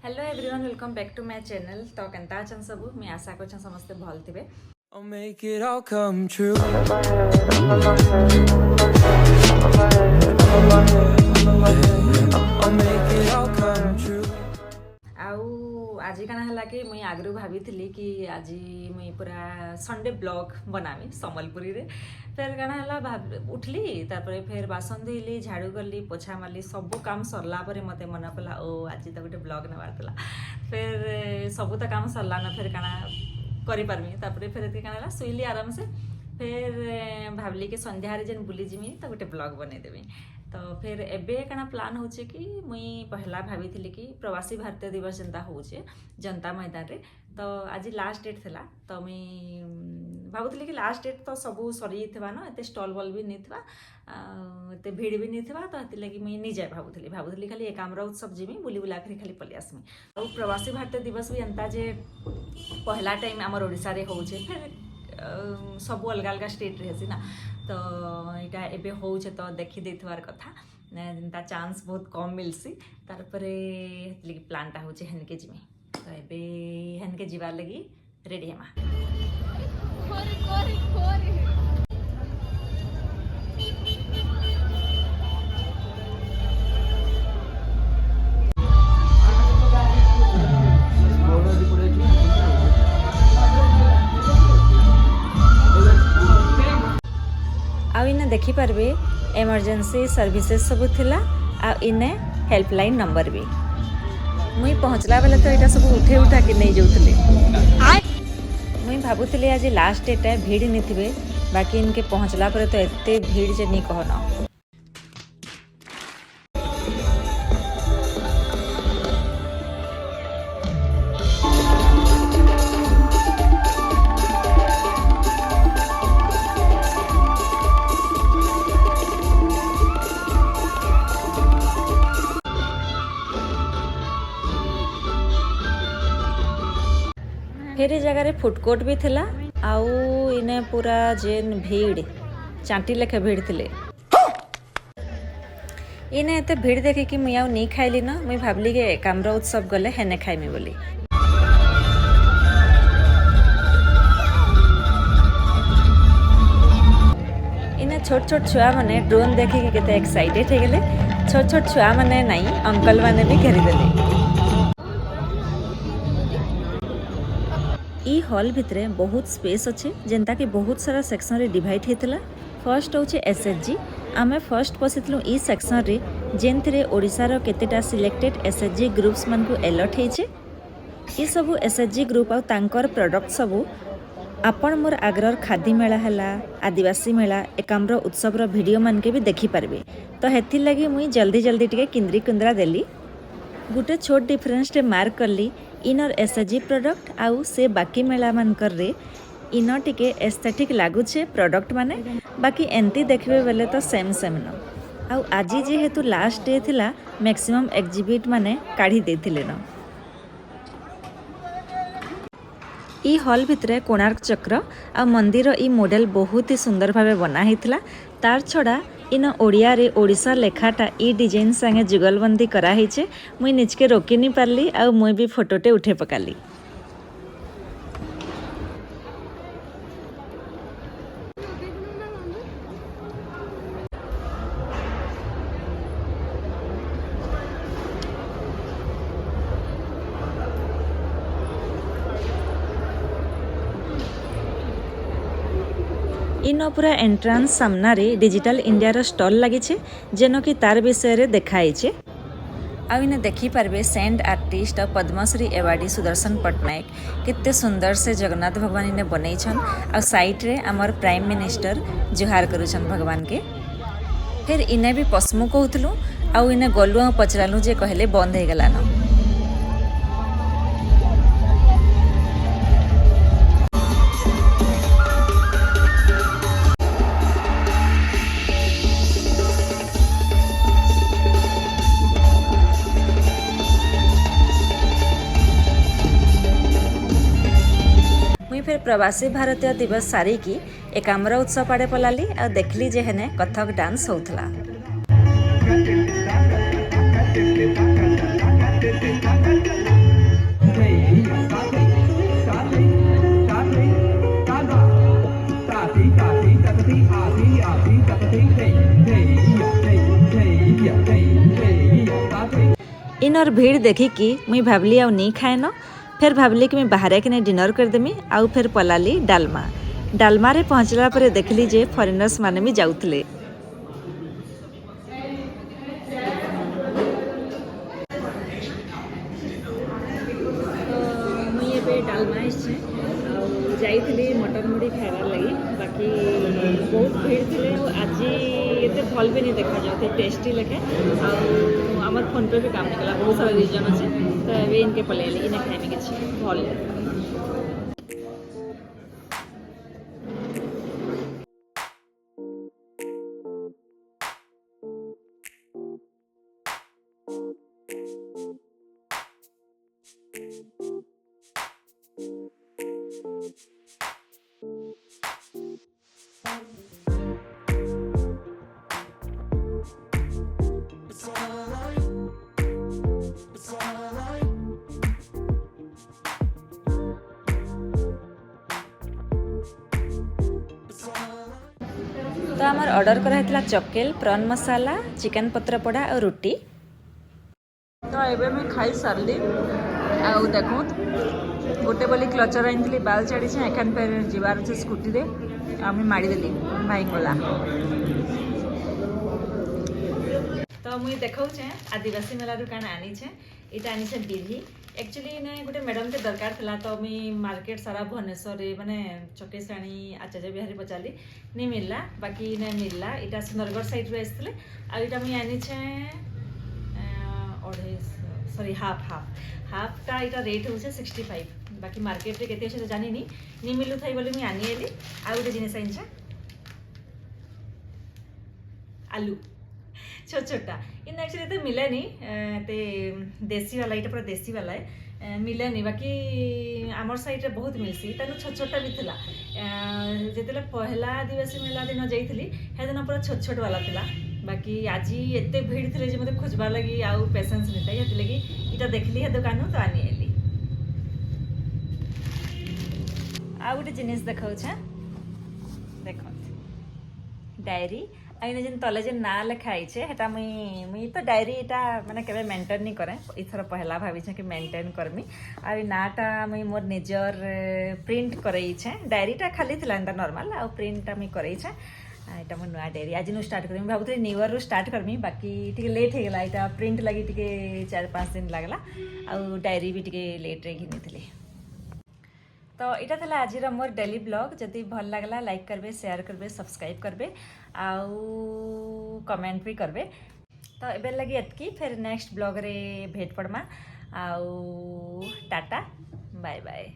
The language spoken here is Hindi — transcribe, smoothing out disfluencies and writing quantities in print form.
Hello everyone welcome back to my channel. तो केनता अछन सब मैं आशा कर समस्ते भल थिबे। I'll make it all come true. I'll make it all come true. आउ आज काना हला कि मुई आगरु भाभी कि आज मुई पूरा संडे ब्लॉग बनामी संबलपुरी रे। फिर काना हला भाब उठली तापर फिर बासन धोइली झाड़ू करली पोछा मारली सब काम सरला पर मते मन पला ओ आज तो गोटे ब्लॉग नबार तला। फिर सब तो काम सरला न फिर काना करि पारमी तापर फिर एति काना सुइली आराम से। फिर भावली कि संध्यारे जेन बुली जिमी तो गोटे ब्लॉग बनै देबी। तो फिर एबे काना प्लान होचे कि मुई पहला भाभी कि प्रवासी भारतीय दिवस जनता होचे जनता मैदान रे। तो आज लास्ट डेट थिला तो मुई भाबुतली कि लास्ट डेट तो सबू सरी थिबा न एते स्टॉल बॉल भी नहीं थिबा एते भीड़ भी नहीं थिबा। तो हेति लगी मुई नि जाय भाबुतली खाली एकाम्र उत्सव जिमी बुली बुला के खाली पलि आसमी। और प्रवासी भारतीय दिवस भी एंता जे पहला टाइम हमर ओडिसा रे होचे। फिर सब अलग अलग स्टेट रही ना तो यहाँ एबे होचे तो देखी देथिवार कथा ता चांस बहुत कम मिलसी। तार परे प्लानटा होचे हेनके जिमी तो एबे हेनके जीवार लगी रेडी हेमा। आउ इने देखी पारबे इमरजेंसी सर्विसेज सब थिला आ इने हेल्पलाइन नंबर भी। मुई पहुँचला बेले तो यहाँ सब उठे उठा कि नहीं जाऊले। मुई भाबुतली आज लास्ट डेट है भीड़ नहीं थे बाकी इनके पहुँचला पर तो एते भीड़ जे नहीं कहना। फिर जगह फुड कोर्ट भी थिला आउ इने पूरा जेन भीड़ चांटी लेखे भीड़ थिले। इने एते भीड़ देखी कि मुई आउ नहीं खाइली न मुई भाबली के एकाम्र उत्सव गले हेने खाइमी बोली। इने छोट छोट छुआ माने ड्रोन देखी के केते एक्साइटेड हे गेले। छोट छोट छुआ माने नहीं अंकल माने भी घेरी देले। ई हॉल भितरे बहुत स्पेस अच्छे जेनता कि बहुत सारा सेक्शन रे डिवाइड हेतला। फर्स्ट होचे एसएचजी आमे फर्स्ट पसितलु ई सेक्शन रे जेन थरे ओडिसा रो केतेटा सिलेक्टेड एसएचजी ग्रुप्स मन को अलॉट हेचे। ई सब एसएचजी ग्रुप आ तांकर प्रोडक्ट सब आपण मोर आग्रह खादी मेला हला आदिवासी मेला एकाम्र उत्सव रो वीडियो मन के भी देखि पारबे। तो हेथि लगी मुई जल्दी जल्दी टिके किंद्री कुंद्रा देली गुटे छोट डिफरेंस टे मार्क करली इनर एसएचजी प्रोडक्ट आउ से बाकी मेला मानकर रे इन टिके एस्थेटिक लागुछे प्रोडक्ट माने बाकी एंती देखबे बेले तो सेम सेम न। आउ आज जेहेतु लास्ट डे थिला मैक्सिमम एग्जिबिट माने काढ़ी देथिले न। ई हॉल भितरे कोणार्क चक्र आ मंदिर ई मॉडल बहुत ही सुंदर भावे बना हितला। तार छड़ा इन ओडिया रे ओडिशा लेखाटा ई डिजाइन संगे जुगलबंदी करा हिचे। मुई निजके रोकी नहीं पारली आ मुई भी फोटोटे उठे पकाली। इन पूरा एंट्रांस सामना रे डिजिटल इंडिया रो स्टॉल लगी छे जेनो कि तार विषय रे देखाई छे। आउ इने देखी पारबे सेंट आर्टिस्ट और पद्मश्री एवार्डी सुदर्शन पट्टनायक कितने सुंदर से जगन्नाथ भगवान इने बनै छन। आ साइड रे हमर प्राइम मिनिस्टर जुहार करूछन भगवान के। फिर इने भी पस्मु कहउतलु आउ इने गलु पचरालु जे कहले बंद हे गला न। फिर प्रवासी भारतीय दिवस सारी की एकाम्र उत्सव आड़े पलाली और देखली जे हेने कथक डांस होउथला। इनर भीड़ देखिकी मुई भावली आउ नहीं खाए न फिर भावली कि मुई बाहर कि डिनर करदेमी आउ फिर पलाली डालमा डालमा रे पहुँचला पर देखली जे फरेनर्स माने भी जाउथले। मुई एबे डालमा आइछे आउ जाइथिली मटन मुड़ी खाइबार लगी बाकी बहुत भीड़ थिले आज एते भल भी नहीं देखा जाते टेस्टी लगे आउ हमर फोन पे भी काम निकला बहुत सारा रीजन अच्छे तो एबे इनके पलेली इने खाइबे किछि भल। तो आमर ऑर्डर कराइला चकेल प्रॉन मसाला चिकन पत्रपोड़ा और रुटी। तो एबे मैं खाई सारली आउ देखो गोटे बोली क्लचर आनी बाल छाड़ी एखान फेर जीवार अच्छे स्कूटी रे आम माड़देली भाई गला। तो मुई देखाऊे आदिवासी मेला दुकान आनीचे इटा आनीचे बिरही एक्चुअली ने गोटे मैडम के दरकार था तो मुई मार्केट सारा भुवनेश्वर माने चकेसाणी आचार्य बिहारी पचाली नहीं मिलला बाकी ने मिलला इटा सुंदरगढ़ साइड रे आसले आ इटा मुई आनीचे सॉरी हाफ टा इटा रेट होचे 65 बाकी मार्केट रे केते होचे तो जानी नहीं मिलु थाई बोली मुई आनी एली आ गोटे जिनिस आनीचे आलू छोट छोटा इन एक्चुअली तो मिलेनी ते देसी वाला इटा पूरा देसी वाला है मिलेनी बाकी आमर साइड रे बहुत मिलसी तानु छोट छोटा भी थिला जेतेले पहला आदिवासी मेला दिन जाइथिली हे दिन पूरा छोट छोट वाला थिला बाकी आज एते भीड़ थिले जे मते खोजबा लगी आउ पेशेंस नहीं था हेति लगी इटा देखली हे दुकान तो आनी एली आ गोटे जिनिस देखाउ छ देखो डायरी आईने जेन तले जेन ना लिखा आइछे हेटा मुई तो डायरी एटा माने केबे मेंटेन नहीं करे इथर पहला भाभी छे कि मेंटेन करमी आ नाटा मुई मोर निजर प्रिंट करई छे डायरीटा खाली थिला एंता नॉर्मल आ प्रिंटटा मुई करई छे एटा मो नया डायरी आज नु स्टार्ट करमी भाबुथि न्यू ईयर रू स्टार्ट करमी बाकी टिके लेट हे गेला एटा प्रिंट लगी टिके 4-5 दिन लागला आ डायरी भी टिके लेट रे घिनीथिली। तो इटा था आज मोर डेली ब्लॉग जदि भल लगला लाइक करबे शेयर करबे सब्सक्राइब करबे आउ कमेंट भी करबे। तो एबे लगी एतकी फिर नेक्स्ट ब्लॉग रे भेट पड़मा आउ टाटा बाय बाय।